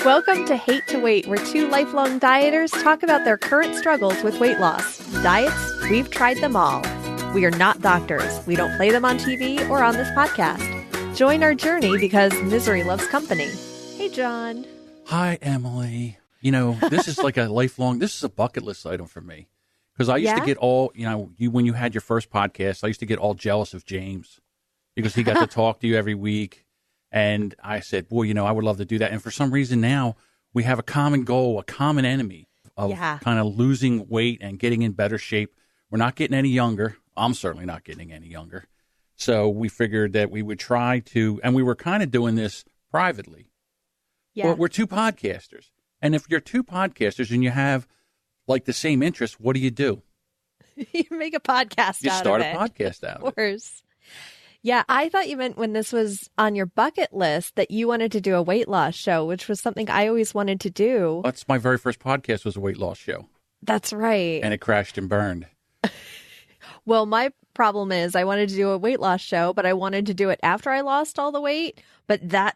Welcome to Hate to Weight, where two lifelong dieters talk about their current struggles with weight loss. Diets, we've tried them all. We are not doctors. We don't play them on TV or on this podcast. Join our journey because misery loves company. Hey, John. Hi, Emily. You know, this is like this is a bucket list item for me. Because I used to get all, when you had your first podcast, I used to get all jealous of James because he got to talk to you every week. And I said, boy, I would love to do that. And for some reason now we have a common goal, a common enemy of kind of losing weight and getting in better shape. We're not getting any younger. I'm certainly not getting any younger. So we figured that we would try to, and we were kind of doing this privately. Yeah. Well, we're two podcasters. And if you're two podcasters and you have like the same interests, what do? You make a podcast you out start of it. a podcast out of it. Of course. Yeah, I thought you meant when this was on your bucket list that you wanted to do a weight loss show, which was something I always wanted to do. That's my very first podcast was a weight loss show. That's right. And it crashed and burned. Well, my problem is I wanted to do a weight loss show, but I wanted to do it after I lost all the weight, but that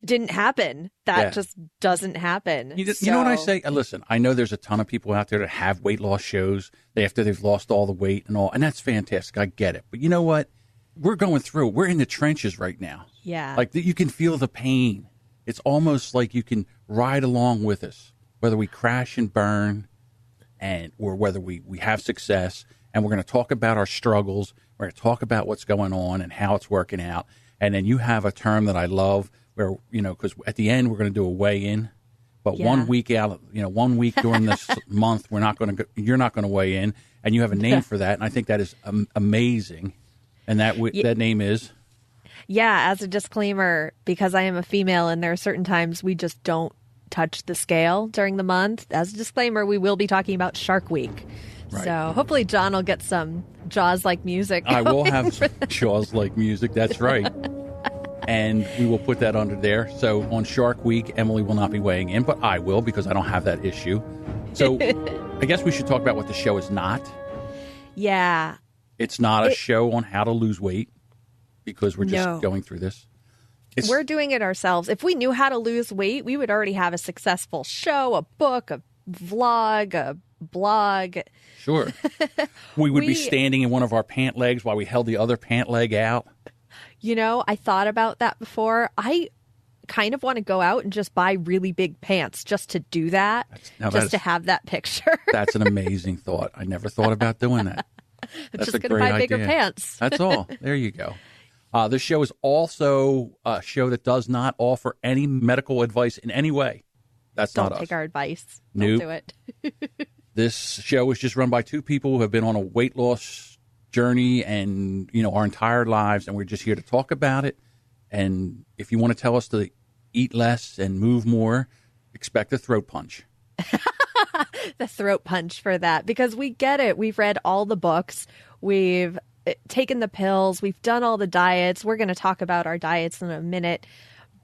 didn't happen. That just doesn't happen. You know what I say? Listen, I know there's a ton of people out there that have weight loss shows after they've lost all the weight and all, and that's fantastic. I get it. But you know what? We're going through. We're in the trenches right now. Yeah. Like you can feel the pain. It's almost like you can ride along with us, whether we crash and burn or whether we have success. And we're going to talk about our struggles. We're going to talk about what's going on and how it's working out. And then you have a term that I love where, because at the end we're going to do a weigh-in. But 1 week out, 1 week during this month, you're not going to weigh in. And you have a name for that. And I think that is amazing. And that name is? Yeah, as a disclaimer, because I am a female and there are certain times we just don't touch the scale during the month. As a disclaimer, we will be talking about Shark Week. Right. So hopefully John will get some Jaws-like music. I will have some Jaws-like music. That's right. And we will put that under there. So on Shark Week, Emily will not be weighing in, but I will because I don't have that issue. So I guess we should talk about what the show is not. Yeah. It's not a show on how to lose weight because we're just going through this. We're doing it ourselves. If we knew how to lose weight, we would already have a successful show, a book, a vlog, a blog. Sure. We would be standing in one of our pant legs while we held the other pant leg out. I thought about that before. I kind of want to go out and just buy really big pants just to do that, to have that picture. That's an amazing thought. I never thought about doing that. I'm just going to buy bigger pants. That's all. There you go. This show is also a show that does not offer any medical advice in any way. That's not us. Don't take our advice. Nope. Don't do it. This show is just run by two people who have been on a weight loss journey and, our entire lives, and we're just here to talk about it. And if you want to tell us to eat less and move more, expect a throat punch. The throat punch for that, because we get it. We've read all the books. We've taken the pills. We've done all the diets. We're going to talk about our diets in a minute.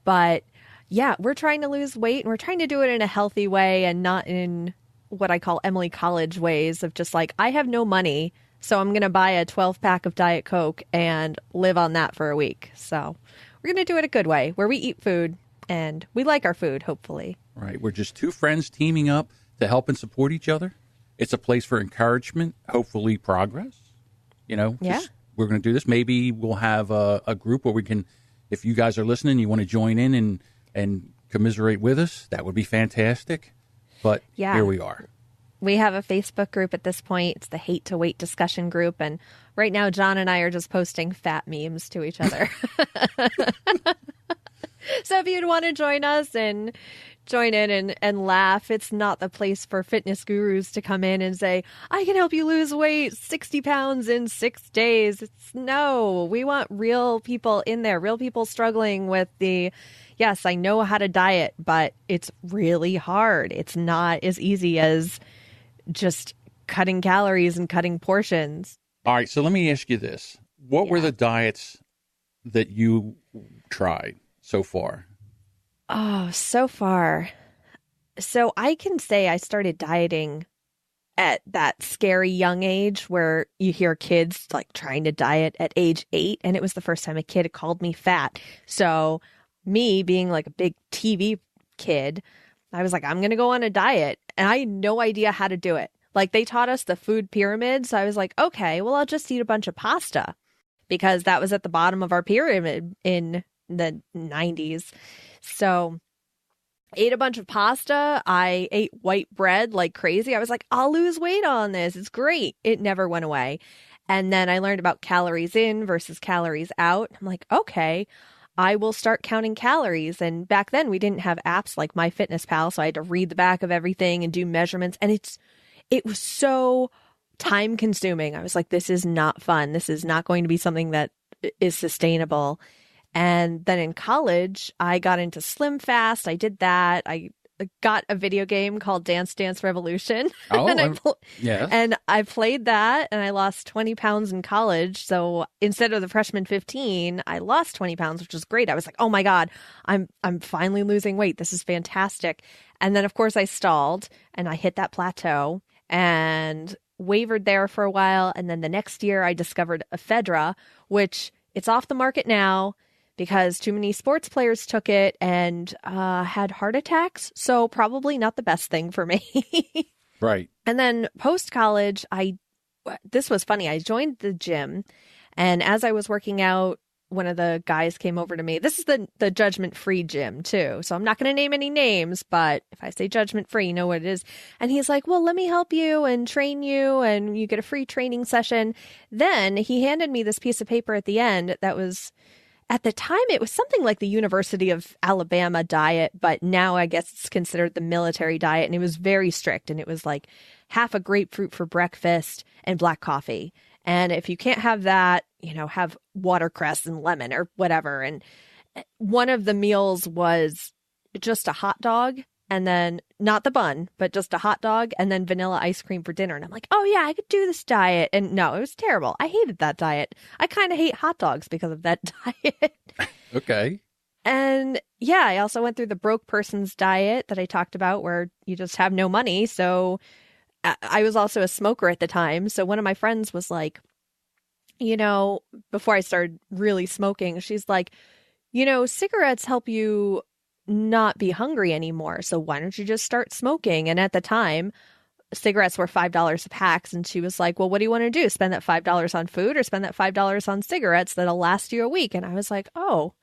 But yeah, we're trying to lose weight and we're trying to do it in a healthy way and not in what I call Emily College ways of just like, I have no money, so I'm going to buy a 12-pack of Diet Coke and live on that for a week. So we're going to do it a good way where we eat food and we like our food, hopefully. Right. We're just two friends teaming up to help and support each other. It's a place for encouragement, hopefully progress. We're going to do this. Maybe we'll have a group where we can, if you guys are listening, you want to join in and commiserate with us, that would be fantastic. But here we are. We have a Facebook group at this point. It's the Hate to Weight discussion group. And right now, John and I are just posting fat memes to each other. So if you'd want to join us and join in and laugh, it's not the place for fitness gurus to come in and say, I can help you lose weight 60 pounds in 6 days. No, we want real people in there, real people struggling with yes, I know how to diet, but it's really hard. It's not as easy as just cutting calories and cutting portions. All right, so let me ask you this. What were the diets that you tried so far? Oh, so far. So I can say I started dieting at that scary young age where you hear kids like trying to diet at age 8. And it was the first time a kid called me fat. So me being like a big TV kid, I was like, I'm going to go on a diet. And I had no idea how to do it. Like, they taught us the food pyramid. So I was like, okay, well, I'll just eat a bunch of pasta because that was at the bottom of our pyramid in the 90s. So ate a bunch of pasta. I ate white bread like crazy. I was like, I'll lose weight on this. It's great. It never went away. And then I learned about calories in versus calories out. I'm like, okay, I will start counting calories. And back then we didn't have apps like MyFitnessPal, so I had to read the back of everything and do measurements. And it was so time consuming. I was like, this is not fun. This is not going to be something that is sustainable. And then in college, I got into Slim Fast. I did that. I got a video game called Dance Dance Revolution. Oh, yeah. And I played that and I lost 20 pounds in college. So instead of the freshman 15, I lost 20 pounds, which was great. I was like, oh my God, I'm finally losing weight. This is fantastic. And then of course I stalled and I hit that plateau and wavered there for a while. And then the next year I discovered ephedra, which it's off the market now because too many sports players took it and had heart attacks. So probably not the best thing for me. Right. And then post-college, this was funny. I joined the gym. And as I was working out, one of the guys came over to me. This is the judgment-free gym, too. So I'm not going to name any names, but if I say judgment-free, you know what it is. And he's like, well, let me help you and train you, and you get a free training session. Then he handed me this piece of paper at the end that was... At the time, it was something like the University of Alabama diet, but now I guess it's considered the military diet. And it was very strict. And it was like half a grapefruit for breakfast and black coffee. And if you can't have that, have watercress and lemon or whatever. And one of the meals was just a hot dog. And then not the bun, but just a hot dog and then vanilla ice cream for dinner. And I'm like, oh yeah, I could do this diet. And no, it was terrible. I hated that diet. I kind of hate hot dogs because of that diet. Okay. And yeah, I also went through the broke person's diet that I talked about where you just have no money. So I was also a smoker at the time. So one of my friends was like, before I started really smoking, she's like, cigarettes help you not be hungry anymore. So why don't you just start smoking? And at the time, cigarettes were $5 a pack. And she was like, well, what do you want to do? Spend that $5 on food or spend that $5 on cigarettes that'll last you a week? And I was like, oh,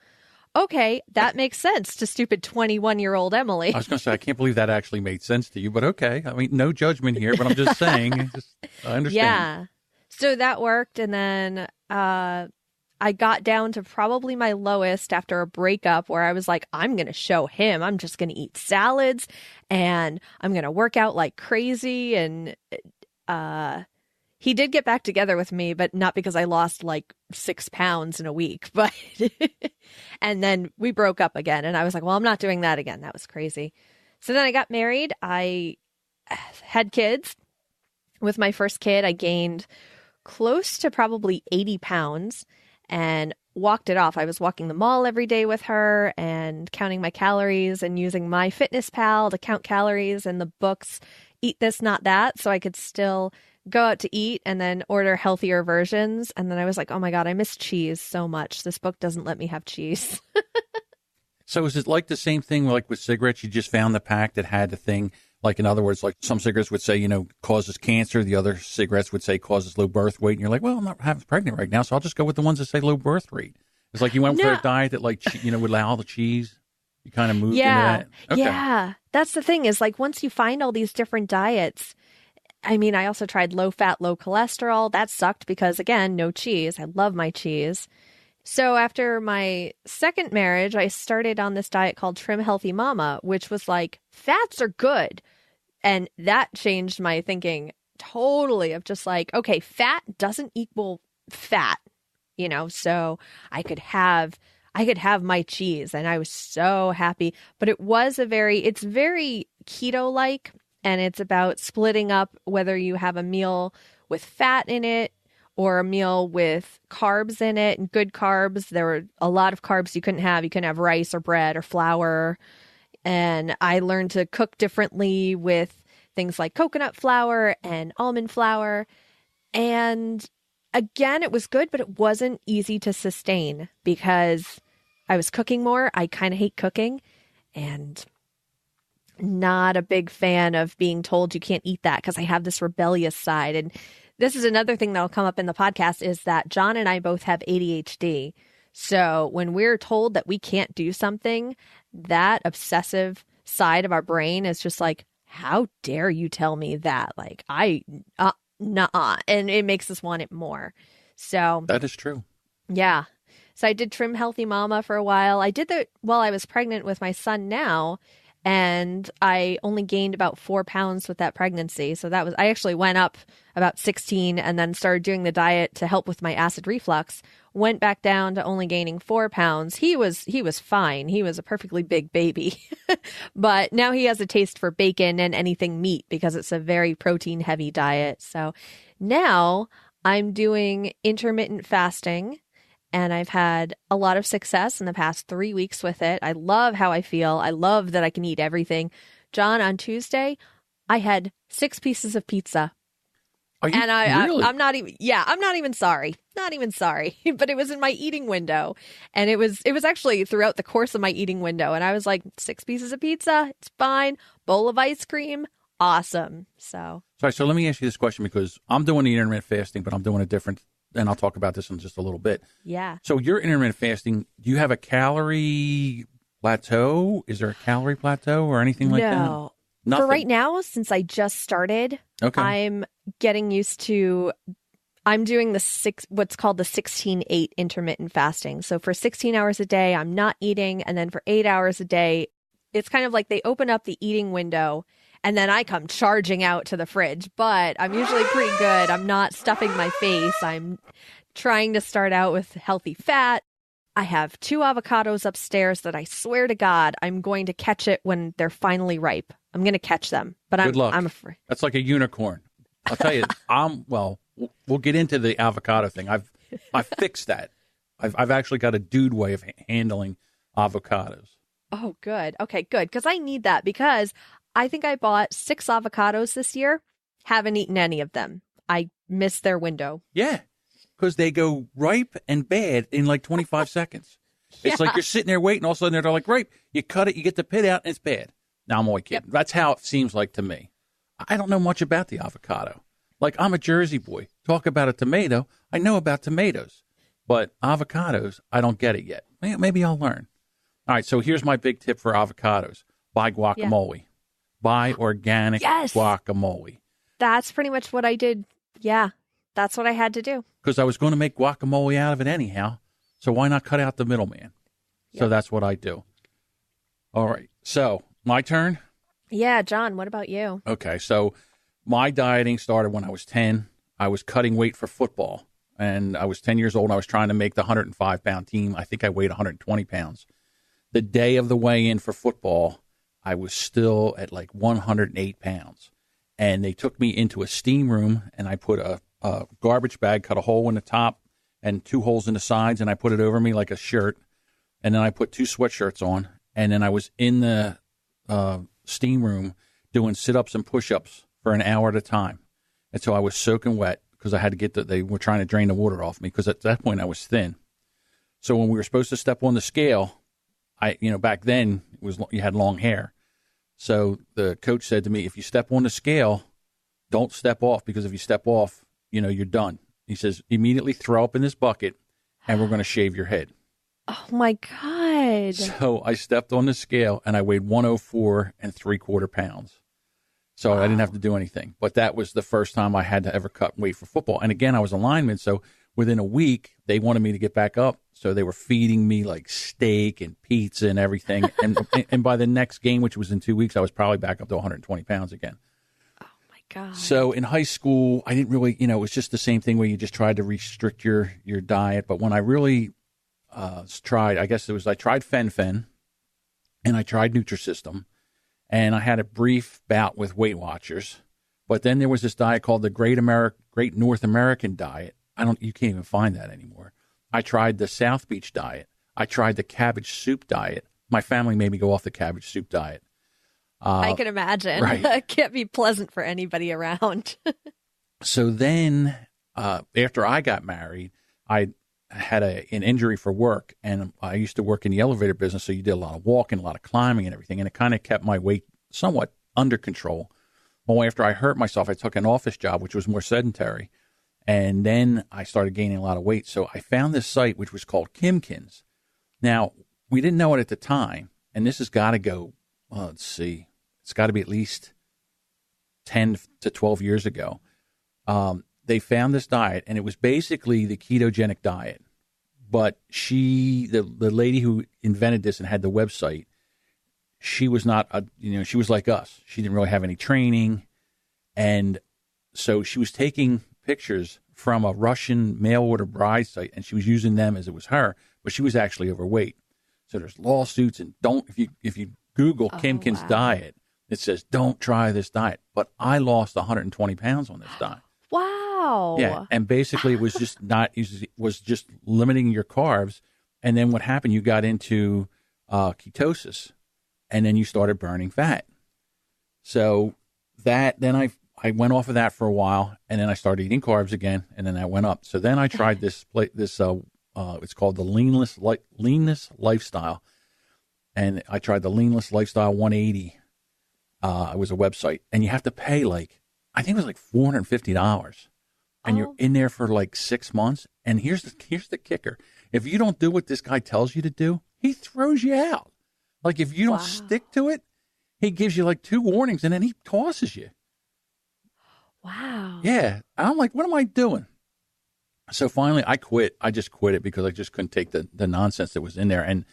okay, that makes sense to stupid 21-year-old Emily. I was going to say, I can't believe that actually made sense to you, but okay. I mean, no judgment here, but I'm just saying, I understand. Yeah. So that worked. And then, I got down to probably my lowest after a breakup where I was like, I'm going to show him. I'm just going to eat salads and I'm going to work out like crazy. And he did get back together with me, but not because I lost like 6 pounds in a week. But and then we broke up again. And I was like, well, I'm not doing that again. That was crazy. So then I got married. I had kids. With my first kid, I gained close to probably 80 pounds. And walked it off. I was walking the mall every day with her and counting my calories and using MyFitnessPal to count calories and the books, Eat This, Not That, so I could still go out to eat and then order healthier versions. And then I was like, oh my God, I miss cheese so much. This book doesn't let me have cheese. So is it like the same thing like with cigarettes? You just found the pack that had the thing, like in other words, like some cigarettes would say, causes cancer. The other cigarettes would say causes low birth weight. And you're like, well, I'm not having pregnant right now, so I'll just go with the ones that say low birth rate. It's like you went for a diet that would allow all the cheese. You kind of moved into that. Okay. Yeah. That's the thing is like once you find all these different diets, I mean, I also tried low fat, low cholesterol. That sucked because again, no cheese. I love my cheese. So after my second marriage, I started on this diet called Trim Healthy Mama, which was like, fats are good. And that changed my thinking totally of just like, okay, fat doesn't equal fat, so I could have my cheese and I was so happy. But it's very keto-like and it's about splitting up whether you have a meal with fat in it or a meal with carbs in it and good carbs. There were a lot of carbs you couldn't have. You couldn't have rice or bread or flour. And I learned to cook differently with things like coconut flour and almond flour. And again, it was good, but it wasn't easy to sustain because I was cooking more. I kind of hate cooking. And not a big fan of being told you can't eat that because I have this rebellious side. And this is another thing that'll come up in the podcast is that John and I both have ADHD. So when we're told that we can't do something, that obsessive side of our brain is just like, how dare you tell me that? Like, nuh-uh. And it makes us want it more. So that is true. Yeah. So I did Trim Healthy Mama for a while. I did that while I was pregnant with my son now. And I only gained about 4 pounds with that pregnancy. So I actually went up about 16 and then started doing the diet to help with my acid reflux. Went back down to only gaining 4 pounds. He was fine. He was a perfectly big baby. But now he has a taste for bacon and anything meat because it's a very protein heavy diet. So now I'm doing intermittent fasting. And I've had a lot of success in the past 3 weeks with it. I love how I feel. I love that I can eat everything. John, on Tuesday, I had 6 pieces of pizza. Are you really? I'm not even sorry. Not even sorry. But it was in my eating window. And it was actually throughout the course of my eating window. And I was like, 6 pieces of pizza, it's fine. Bowl of ice cream, awesome. So let me ask you this question because I'm doing the intermittent fasting, but I'm doing a different. And I'll talk about this in just a little bit. Yeah. So you're intermittent fasting. Do you have a calorie plateau? Is there a calorie plateau or anything like that? No. Nothing. For right now, since I just started, okay. I'm getting used to, I'm doing what's called the 16-8 intermittent fasting. So for 16 hours a day, I'm not eating. And then for 8 hours a day, it's kind of like they open up the eating window and then I come charging out to the fridge, but I'm usually pretty good. I'm not stuffing my face. I'm trying to start out with healthy fat. I have 2 avocados upstairs that I swear to God, I'm going to catch it when they're finally ripe. I'm going to catch them, but Good luck. I'm afraid. That's like a unicorn. I'll tell you, we'll get into the avocado thing. I've fixed that. I've actually got a dude way of handling avocados. Oh, good. Okay, good. Because I need that because I think I bought 6 avocados this year. Haven't eaten any of them. I missed their window. Yeah, because they go ripe and bad in like 25 seconds. It's like you're sitting there waiting. All of a sudden, they're like ripe. You cut it, you get the pit out, and it's bad. Now, I'm only kidding. Yep. That's how it seems like to me. I don't know much about the avocado. Like, I'm a Jersey boy. Talk about a tomato. I know about tomatoes. But avocados, I don't get it yet. Maybe I'll learn. All right, so here's my big tip for avocados. Buy guacamole. Yeah. Buy organic guacamole. That's pretty much what I did. Yeah, that's what I had to do. Because I was going to make guacamole out of it anyhow. So why not cut out the middleman? Yep. So that's what I do. All right. So my turn? Yeah, John, what about you? Okay. So my dieting started when I was 10. I was cutting weight for football. And I was 10 years old. And I was trying to make the 105-pound team. I think I weighed 120 pounds. The day of the weigh-in for football, I was still at like 108 pounds. And they took me into a steam room, and I put a garbage bag, cut a hole in the top and 2 holes in the sides, and I put it over me like a shirt. And then I put 2 sweatshirts on, and then I was in the steam room doing sit-ups and push-ups for an hour at a time. And so I was soaking wet because I had to get they were trying to drain the water off me because at that point I was thin. So when we were supposed to step on the scale, back then you had long hair. So the coach said to me, if you step on the scale, don't step off, because if you step off, you're done. He says, immediately throw up in this bucket and we're going to shave your head. Oh my God. So I stepped on the scale and I weighed 104 3/4 pounds. So I didn't have to do anything. But that was the first time I had to ever cut weight for football. And again, I was a lineman. So within a week, they wanted me to get back up. So they were feeding me like steak and pizza and everything. And by the next game, which was in 2 weeks, I was probably back up to 120 pounds again. Oh, my God. So in high school, I didn't really, it was just the same thing where you just tried to restrict your diet. But when I really tried, I tried Fen and I tried Nutrisystem. And I had a brief bout with Weight Watchers. But then there was this diet called the Great North American Diet. You can't even find that anymore. I tried the South Beach diet. I tried the cabbage soup diet. My family made me go off the cabbage soup diet. I can imagine. Right. It can't be pleasant for anybody around. So then after I got married, I had an injury for work, and I used to work in the elevator business. So you did a lot of walking, a lot of climbing and everything. And it kind of kept my weight somewhat under control. Well, after I hurt myself, I took an office job, which was more sedentary. And then I started gaining a lot of weight. So I found this site, which was called Kimkins. Now, we didn't know it at the time. And this has got to go, let's see, it's got to be at least 10 to 12 years ago. They found this diet, and it was basically the ketogenic diet. But the lady who invented this and had the website, she was not, she was like us. She didn't really have any training. And so she was taking pictures from a Russian mail order bride site, and she was using them as it was her, but she was actually overweight. So there's lawsuits, and if you Google Kimkins diet, it says don't try this diet. But I lost 120 pounds on this diet. Wow. Yeah, and basically it was just limiting your carbs, and then what happened? You got into ketosis, and then you started burning fat. So then I went off of that for a while, and then I started eating carbs again, and then I went up. So then I tried this it's called the Leanness Lifestyle, and I tried the Leanness Lifestyle 180. It was a website, and you have to pay I think it was $450, and you're in there for 6 months. And here's the kicker: if you don't do what this guy tells you to do, he throws you out. If you don't stick to it, he gives you 2 warnings, and then he tosses you. Wow. Yeah. I'm like, what am I doing? So finally I quit. I just quit it because I just couldn't take the nonsense that was in there. And,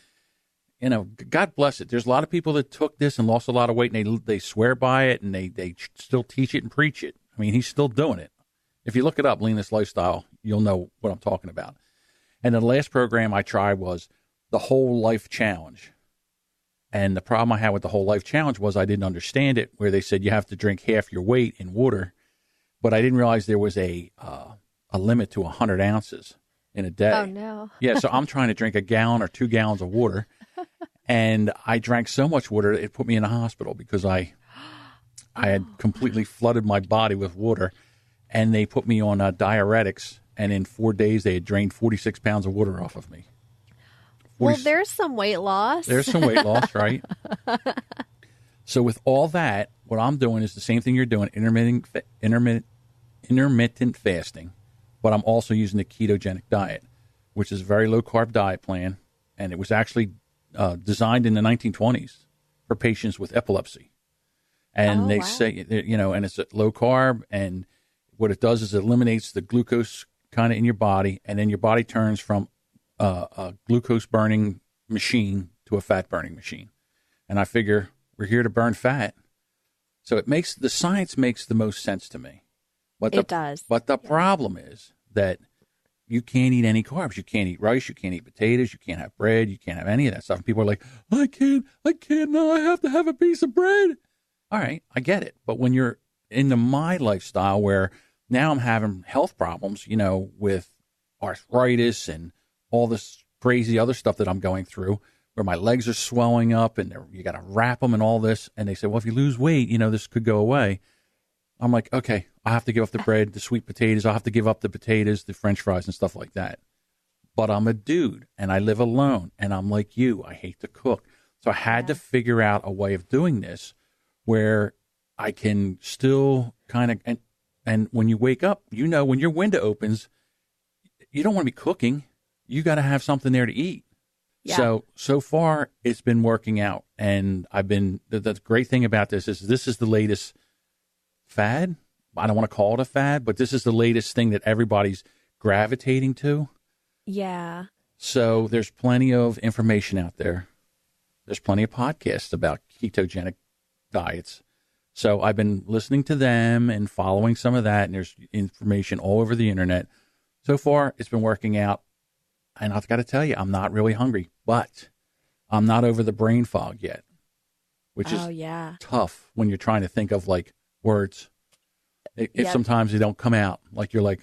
God bless it. There's a lot of people that took this and lost a lot of weight, and they swear by it, and they still teach it and preach it. I mean, he's still doing it. If you look it up, Leanness Lifestyle, you'll know what I'm talking about. And the last program I tried was the Whole Life Challenge. And the problem I had with the Whole Life Challenge was I didn't understand it, where they said you have to drink half your weight in water. But I didn't realize there was a limit to 100 ounces in a day. Oh, no. Yeah, so I'm trying to drink a gallon or 2 gallons of water. And I drank so much water, it put me in the hospital because I had completely flooded my body with water. And they put me on diuretics. And in 4 days, they had drained 46 pounds of water off of me. Well, there's some weight loss. There's some weight loss, right? So with all that, what I'm doing is the same thing you're doing, intermittent fasting, but I'm also using the ketogenic diet, which is a very low-carb diet plan, and it was actually designed in the 1920s for patients with epilepsy. And they say, and it's low-carb, and what it does is it eliminates the glucose kind of in your body, and then your body turns from a glucose-burning machine to a fat-burning machine. And I figure we're here to burn fat. So the science makes the most sense to me. It does. But the problem is that you can't eat any carbs. You can't eat rice. You can't eat potatoes. You can't have bread. You can't have any of that stuff. And people are like, I can't, no, I have to have a piece of bread. All right, I get it. But when you're into my lifestyle where now I'm having health problems, with arthritis and all this crazy other stuff that I'm going through, where my legs are swelling up and you got to wrap them and all this. And they say, well, if you lose weight, this could go away. I'm like, okay, I have to give up the bread, the sweet potatoes. I'll have to give up the potatoes, the French fries and stuff like that. But I'm a dude and I live alone and I'm like you. I hate to cook. So I had to figure out a way of doing this where I can still kind of, and when you wake up, when your window opens, you don't want to be cooking. You got to have something there to eat. Yeah. So far it's been working out, and the great thing about this is the latest fad. I don't want to call it a fad, but this is the latest thing that everybody's gravitating to. Yeah. So there's plenty of information out there. There's plenty of podcasts about ketogenic diets. So I've been listening to them and following some of that, and there's information all over the internet. So far it's been working out. And I've got to tell you, I'm not really hungry, but I'm not over the brain fog yet, which is tough when you're trying to think of words. Sometimes they don't come out you're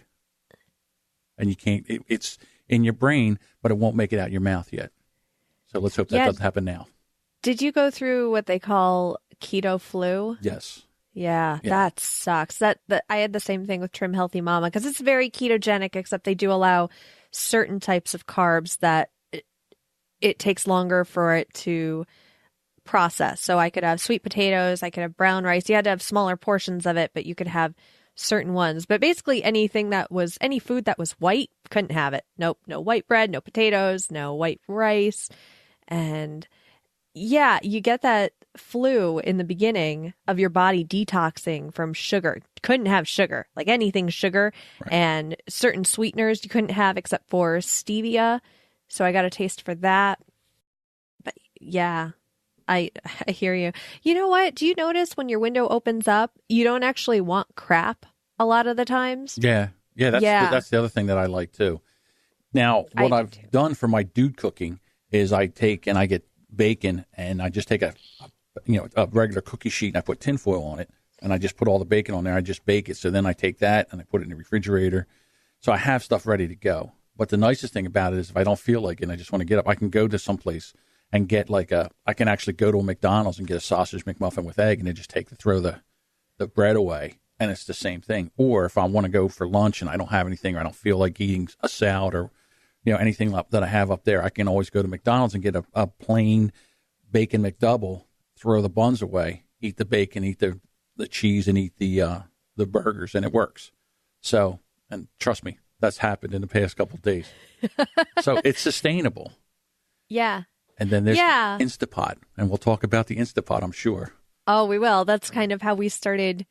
and you can't, it's in your brain, but it won't make it out your mouth yet. So let's hope that doesn't happen now. Did you go through what they call keto flu? Yes. Yeah, that sucks. I had the same thing with Trim Healthy Mama because it's very ketogenic, except they do allow certain types of carbs that it takes longer for it to processed. So I could have sweet potatoes, I could have brown rice. You had to have smaller portions of it, but you could have certain ones. But basically any food that was white, couldn't have it. Nope, no white bread, no potatoes, no white rice. And yeah, you get that flu in the beginning of your body detoxing from sugar. Couldn't have sugar, like anything sugar, right. And certain sweeteners you couldn't have except for stevia. So I got a taste for that. But yeah, I hear you. You know what? Do you notice when your window opens up, you don't actually want crap a lot of the times? Yeah. That's the other thing that I like too. Now, what I've done for my dude cooking is I get bacon and I just take a regular cookie sheet and I put tinfoil on it and I just put all the bacon on there. I just bake it. So then I take that and I put it in the refrigerator. So I have stuff ready to go. But the nicest thing about it is if I don't feel like it and I just want to get up, I can go to someplace and get I can actually go to a McDonald's and get a sausage McMuffin with egg and then just throw the bread away. And it's the same thing. Or if I want to go for lunch and I don't have anything or I don't feel like eating a salad or anything that I have up there, I can always go to McDonald's and get a plain bacon McDouble, throw the buns away, eat the bacon, eat the cheese, and eat the burgers, and it works. So, and trust me, that's happened in the past couple of days. So it's sustainable. Yeah. And then there's Instapot, and we'll talk about the Instapot, I'm sure. Oh, we will. That's kind of how we started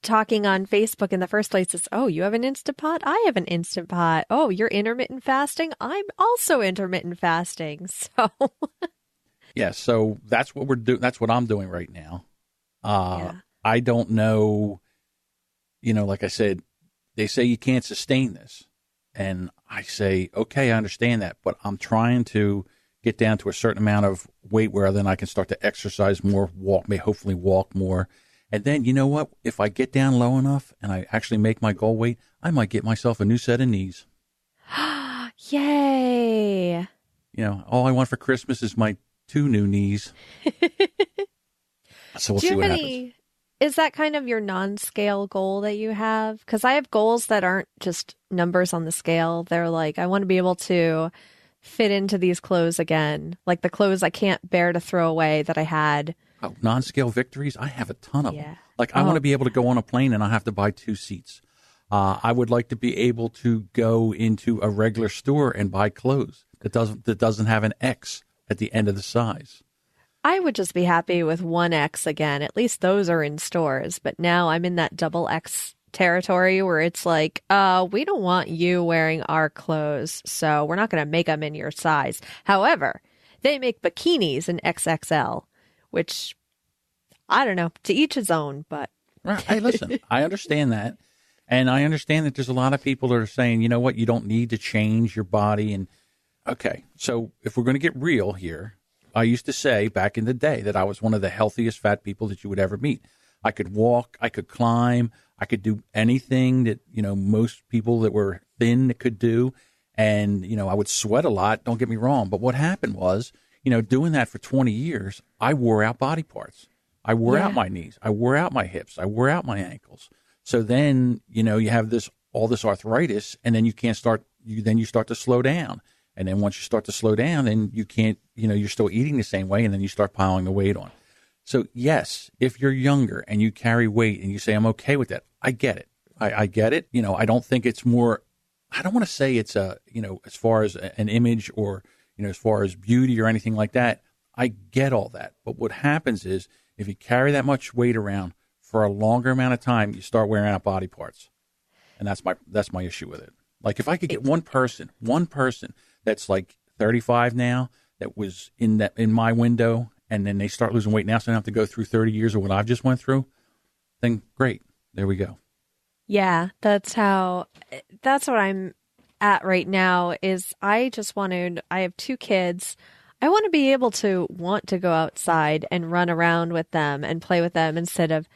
talking on Facebook in the first place. Is, oh, you have an Instapot? I have an Instant Pot. Oh, you're intermittent fasting? I'm also intermittent fasting. So yeah, so that's what we're doing. That's what I'm doing right now. I don't know, like I said, they say you can't sustain this. And I say, okay, I understand that, but I'm trying to get down to a certain amount of weight where then I can start to exercise more, hopefully walk more. And then, you know what? If I get down low enough and I actually make my goal weight, I might get myself a new set of knees. Yay. All I want for Christmas is my 2 new knees. So we'll see what happens. Is that kind of your non-scale goal that you have? Because I have goals that aren't just numbers on the scale. They're like, I want to be able to fit into these clothes again. Like the clothes I can't bear to throw away that I had. Oh, non-scale victories? I have a ton of them. Like I want to be able to go on a plane and I have to buy 2 seats. I would like to be able to go into a regular store and buy clothes that doesn't have an X at the end of the size. I would just be happy with 1X again. At least those are in stores. But now I'm in that double X territory where it's like, we don't want you wearing our clothes, so we're not going to make them in your size. However, they make bikinis in XXL, which, I don't know, to each his own, but. Right. Hey, listen, I understand that. And I understand that there's a lot of people that are saying, you know what, you don't need to change your body. And okay, so if we're going to get real here, I used to say back in the day that I was one of the healthiest fat people that you would ever meet. I could walk, I could climb, I could do anything that, most people that were thin could do. And, I would sweat a lot, don't get me wrong. But what happened was, doing that for 20 years, I wore out body parts. I wore out my knees. I wore out my hips. I wore out my ankles. So then, you have all this arthritis, and then you start to slow down. And then once you start to slow down, then you can't, you're still eating the same way, and then you start piling the weight on. So yes, if you're younger and you carry weight and you say, I'm okay with that, I get it. I get it. I don't think it's more, I don't want to say it's as far as an image or, as far as beauty or anything like that. I get all that. But what happens is if you carry that much weight around for a longer amount of time, you start wearing out body parts. And that's my issue with it. Like if I could get one person that's like 35 now that was in my window, and then they start losing weight now, so I don't have to go through 30 years of what I've just went through, then great. There we go. Yeah, that's what I'm at right now is I have 2 kids. I want to be able to want to go outside and run around with them and play with them instead of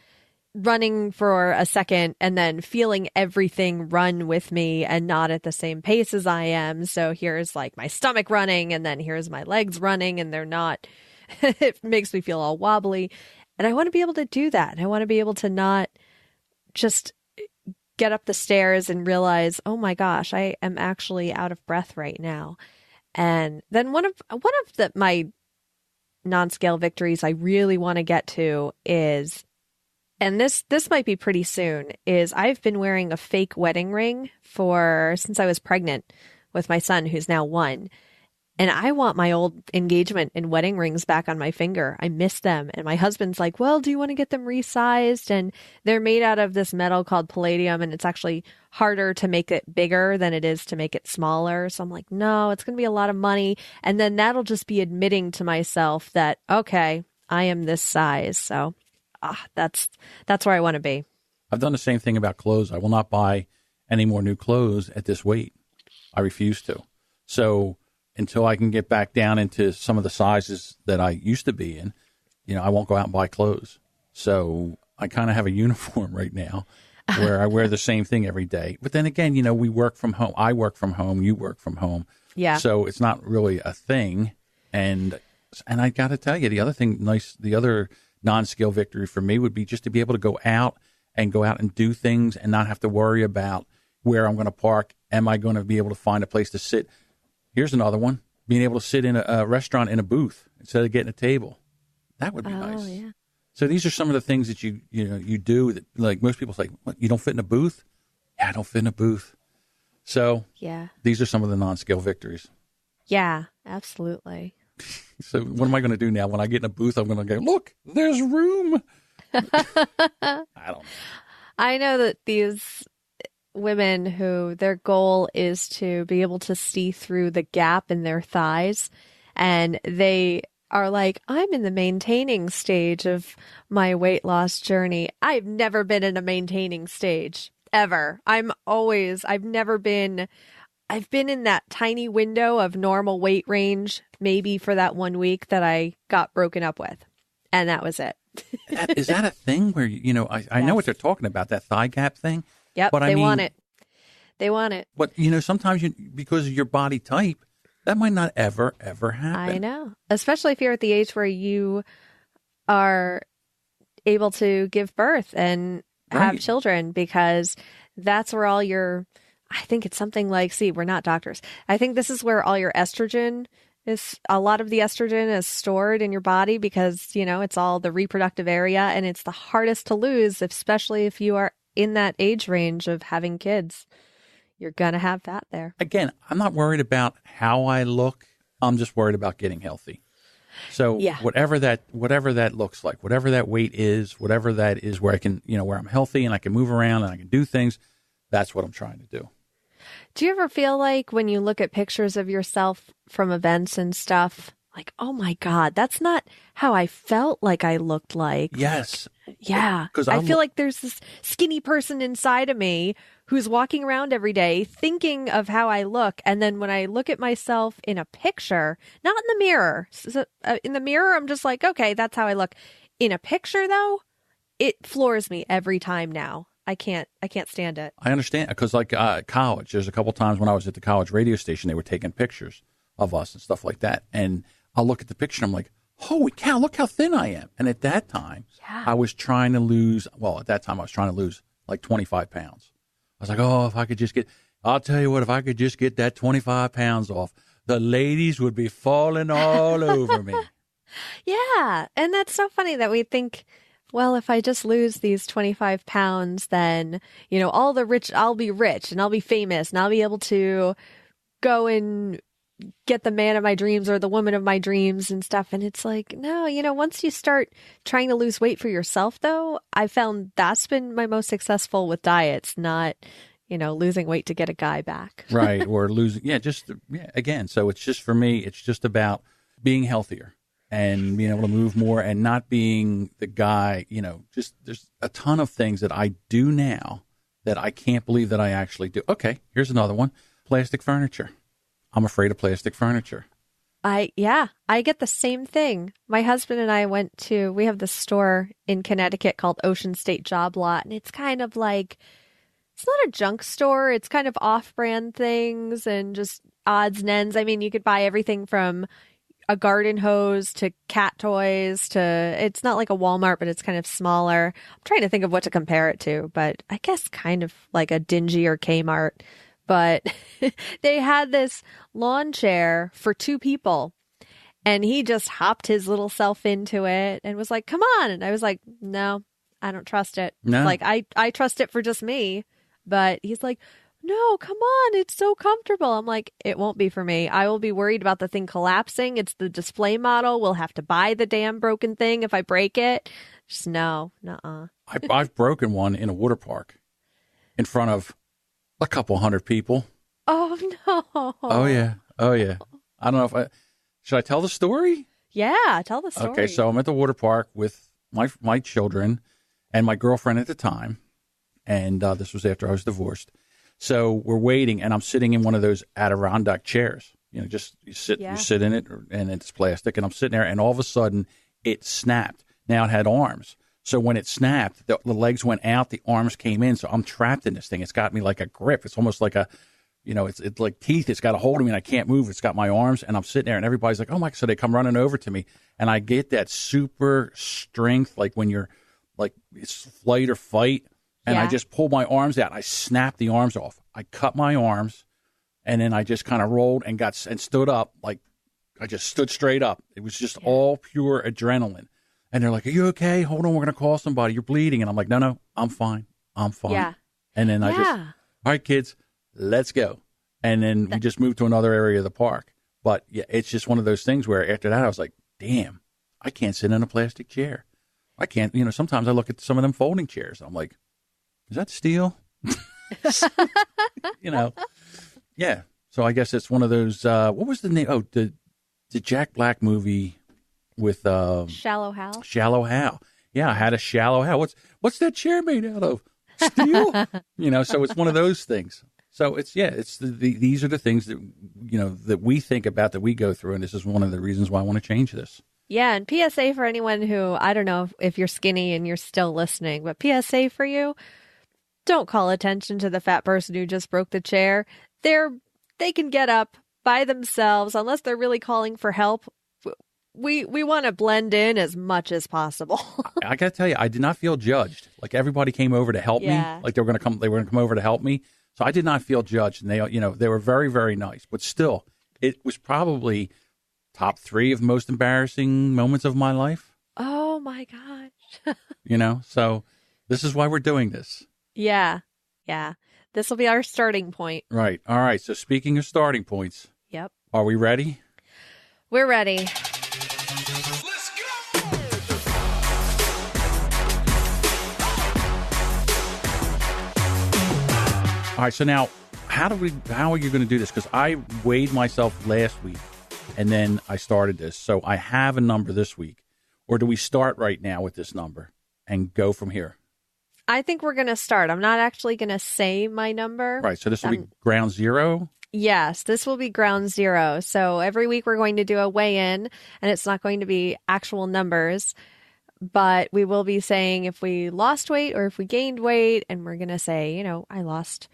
running for a second and then feeling everything run with me and not at the same pace as I am. So here's like my stomach running and then here's my legs running and they're not, it makes me feel all wobbly. And I want to be able to do that. I want to be able to not just get up the stairs and realize, oh my gosh, I am actually out of breath right now. And then one of my non-scale victories I really want to get to is, and this might be pretty soon, is I've been wearing a fake wedding ring since I was pregnant with my son, who's now 1. And I want my old engagement and wedding rings back on my finger. I miss them. And my husband's like, well, do you want to get them resized? And they're made out of this metal called palladium, and it's actually harder to make it bigger than it is to make it smaller. So I'm like, no, it's going to be a lot of money. And then that'll just be admitting to myself that, okay, I am this size. So that's where I want to be. I've done the same thing about clothes. I will not buy any more new clothes at this weight. I refuse to. So until I can get back down into some of the sizes that I used to be in, I won't go out and buy clothes. So I kind of have a uniform right now where I wear the same thing every day. But then again, we work from home. I work from home. You work from home. Yeah. So it's not really a thing. And I got to tell you, the other non-scale victory for me would be just to be able to go out and do things and not have to worry about where I'm going to park. Am I going to be able to find a place to sit? Here's another one. Being able to sit in a restaurant in a booth instead of getting a table. That would be nice. Yeah. So these are some of the things that you do that, like, most people say, what, you don't fit in a booth? Yeah, I don't fit in a booth. So yeah, these are some of the non-scale victories. Yeah, absolutely. So what am I going to do now? When I get in a booth, I'm going to go, look, there's room. I don't know. I know that these women who their goal is to be able to see through the gap in their thighs, and they are like, I'm in the maintaining stage of my weight loss journey. I've never been in a maintaining stage ever. I've been in that tiny window of normal weight range, maybe for that 1 week that I got broken up with. And that was it. Is that a thing where, I know what they're talking about, that thigh gap thing? Yep, but they want it. They want it. But, sometimes because of your body type, that might not ever happen. I know. Especially if you're at the age where you are able to give birth and have children, because that's where all your, I think it's something like, we're not doctors. I think this is where all your estrogen a lot of the estrogen is stored in your body, because, it's all the reproductive area, and it's the hardest to lose, especially if you are in that age range of having kids. You're going to have fat there. Again, I'm not worried about how I look. I'm just worried about getting healthy. So whatever that looks like, whatever that weight is, whatever that is, where I can, where I'm healthy and I can move around and I can do things, that's what I'm trying to do. Do you ever feel like when you look at pictures of yourself from events and stuff, like, oh my God, that's not how I felt like I looked like? Yes. Yeah. Because I feel like there's this skinny person inside of me who's walking around every day thinking of how I look. And then when I look at myself in a picture, not in the mirror, in the mirror, I'm just like, okay, that's how I look. In a picture, though, it floors me every time now. I can't stand it. I understand, because like college, there's a couple times when I was at the college radio station, they were taking pictures of us and stuff like that. And I'll look at the picture and I'm like, holy cow, look how thin I am. And at that time, I was trying to lose, like 25 pounds. I was like, oh, I'll tell you what, if I could just get that 25 pounds off, the ladies would be falling all over me. Yeah. And that's so funny that we think, well, if I just lose these 25 pounds, then, I'll be rich and I'll be famous and I'll be able to go and get the man of my dreams or the woman of my dreams and stuff. And it's like, no, once you start trying to lose weight for yourself, though, I found that's been my most successful with diets, not, losing weight to get a guy back. Right. Or losing. Again. So it's just, for me, it's just about being healthier and being able to move more and not being the guy, just there's a ton of things that I do now that I can't believe that I actually do. Okay. Here's another one. Plastic furniture. I'm afraid of plastic furniture. I get the same thing. My husband and I we have this store in Connecticut called Ocean State Job Lot, and it's kind of like, it's not a junk store. It's kind of off-brand things and just odds and ends. I mean, you could buy everything from a garden hose to cat toys to, it's not like a Walmart, but it's kind of smaller. I'm trying to think of what to compare it to, but I guess kind of like a dingy or Kmart. But they had this lawn chair for 2 people, And he just hopped his little self into it and was like, come on. And I was like, no, I don't trust it. No. Like, I trust it for just me. But he's like, no, come on. It's so comfortable. I'm like, it won't be for me. I will be worried about the thing collapsing. It's the display model. We'll have to buy the damn broken thing if I break it. Just no, nuh-uh. I've broken one in a water park in front of a couple hundred people. Oh, no. Oh, yeah. Oh, yeah. I don't know if should I tell the story? Yeah, tell the story. Okay, so I'm at the water park with my children and my girlfriend at the time, and this was after I was divorced. So we're waiting, and I'm sitting in one of those Adirondack chairs. You know, just you sit in it, and it's plastic, and I'm sitting there, and all of a sudden it snapped. Now it had arms. So when it snapped, the legs went out, the arms came in, so I'm trapped in this thing. It's got me like a grip. It's almost like it's like teeth. It's got a hold of me, and I can't move. It's got my arms, and I'm sitting there, and everybody's like, oh, my. So they come running over to me, and I get that super strength, like when you're like it's flight or fight, and I just pull my arms out. I snap the arms off. I cut my arms, and then I just kind of rolled and stood up. Like I just stood straight up. It was just all pure adrenaline. And they're like, are you okay? Hold on, we're going to call somebody. You're bleeding. And I'm like, no, I'm fine. I'm fine. Yeah. And then I just, all right, kids, let's go. And then we just moved to another area of the park. But yeah, it's just one of those things where after that, I was like, damn, I can't sit in a plastic chair. I can't, sometimes I look at some of them folding chairs. I'm like, is that steel? Yeah. So I guess it's one of those, what was the name? Oh, the Jack Black movie with Shallow Hal. Shallow Hal. Yeah, I had a Shallow Hal. What's that chair made out of? Steel? So it's one of those things. So it's these are the things that that we think about, that we go through, and this is one of the reasons why I want to change this. Yeah, and PSA for anyone who, I don't know if you're skinny and you're still listening, but PSA for you, don't call attention to the fat person who just broke the chair. They can get up by themselves unless they're really calling for help. We want to blend in as much as possible. I got to tell you, I did not feel judged. Like everybody came over to help me. Like they were going to come over to help me. So I did not feel judged, and they were very, very nice. But still, it was probably top 3 of the most embarrassing moments of my life. Oh my gosh. So this is why we're doing this. Yeah. This will be our starting point. Right. All right. So speaking of starting points. Yep. Are we ready? We're ready. All right, so now, how are you going to do this? Because I weighed myself last week, and then I started this. So I have a number this week. Or do we start right now with this number and go from here? I think we're going to start. I'm not actually going to say my number. Right, so this will be ground zero? Yes, this will be ground zero. So every week we're going to do a weigh-in, and it's not going to be actual numbers, but we will be saying if we lost weight or if we gained weight, and we're going to say, I lost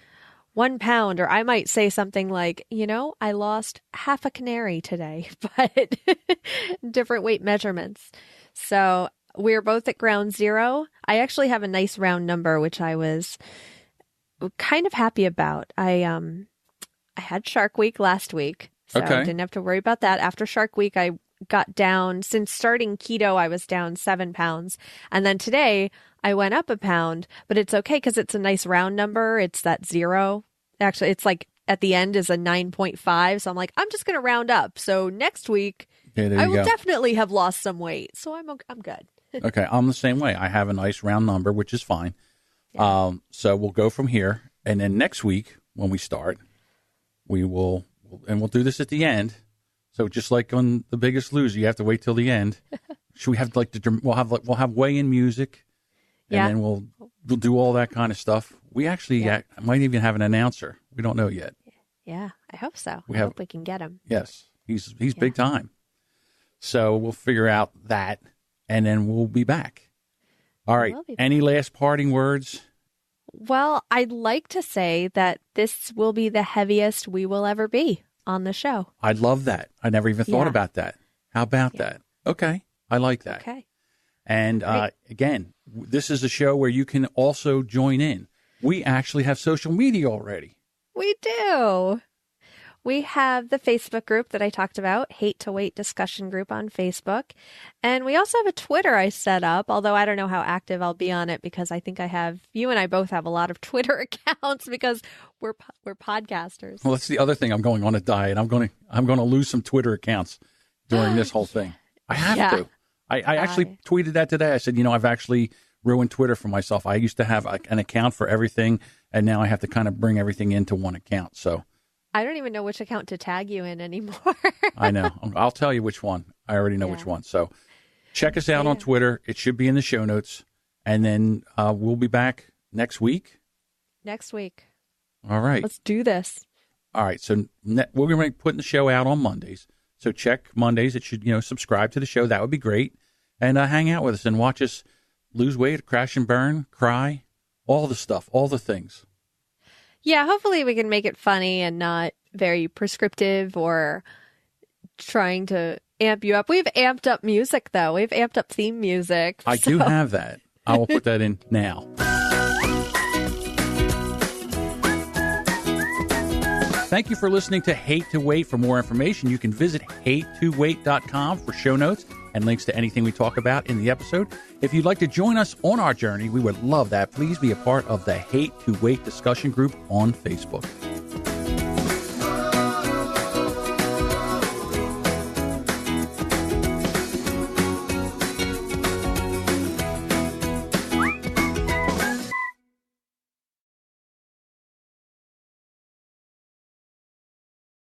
1 pound, or I might say something like, I lost half a canary today, but different weight measurements. So we're both at ground zero. I actually have a nice round number, which I was kind of happy about. I had Shark Week last week, so I didn't have to worry about that. After Shark Week, I got down, since starting keto, I was down 7 pounds. And then today I went up a pound, but it's okay because it's a nice round number. It's that zero. Actually, it's like at the end is a 9.5. So I'm like, I'm just going to round up. So next week, I will definitely have lost some weight. So I'm good. Okay. I'm the same way. I have a nice round number, which is fine. Yeah. So we'll go from here. And then next week when we start, we'll do this at the end. So just like on The Biggest Loser, you have to wait till the end. Should we have we'll have weigh-in music, and then we'll do all that kind of stuff. We actually might even have an announcer. We don't know yet. Yeah, I hope so. I hope we can get him. Yes, he's big time. So we'll figure out that, and then we'll be back. All right. Any last parting words? Well, I'd like to say that this will be the heaviest we will ever be on the show. I love that. I never even thought about that. How about that? Okay. I like that. Okay. And again, this is a show where you can also join in. We actually have social media already. We do. We have the Facebook group that I talked about, Hate to Wait discussion group on Facebook. And we also have a Twitter I set up, although I don't know how active I'll be on it because I think you and I both have a lot of Twitter accounts because we're podcasters. Well, that's the other thing. I'm going on a diet. I'm going to lose some Twitter accounts during this whole thing. I have to. I actually tweeted that today. I said, I've actually ruined Twitter for myself. I used to have an account for everything, and now I have to kind of bring everything into one account. So I don't even know which account to tag you in anymore. I know. I'll tell you which one. I already know which one. So check us out on Twitter. It should be in the show notes. And then we'll be back next week. Next week. All right. Let's do this. All right. So we're going to be putting the show out on Mondays. So check Mondays. It should, subscribe to the show. That would be great. And hang out with us and watch us lose weight, crash and burn, cry, all the stuff, all the things. Yeah, hopefully we can make it funny and not very prescriptive or trying to amp you up. We've amped up music, though. We've amped up theme music. I do have that. I will put that in now. Thank you for listening to Hate to Wait. For more information, you can visit hate2wait.com for show notes and links to anything we talk about in the episode. If you'd like to join us on our journey, we would love that. Please be a part of the Hate to Wait discussion group on Facebook.